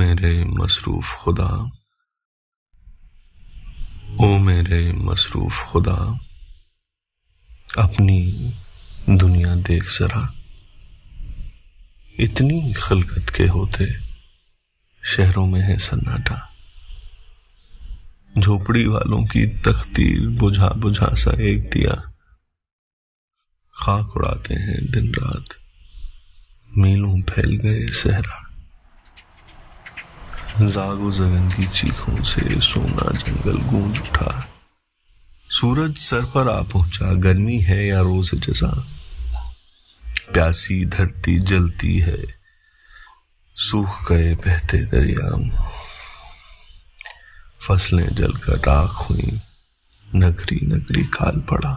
میرے مصروف خدا، او میرے مصروف خدا، اپنی دنیا دیکھ ذرا، اتنی خلقت کے ہوتے شہروں میں ہے سناٹا، جھوپڑی والوں کی تختیر بجھا بجھا سا ایک دیا، خاک اڑاتے ہیں دن رات، میلوں پھیل گئے صحرا، زاگ و زغن کی چیخوں سے سونا جنگل گونج اٹھا، سورج سر پر آ پہنچا، گرمی ہے یا روز جزا، پیاسی دھرتی جلتی ہے، سوکھ گئے بہتے دریا، فصلیں جل کر راکھ ہوئیں، نگری نگری کال پڑا۔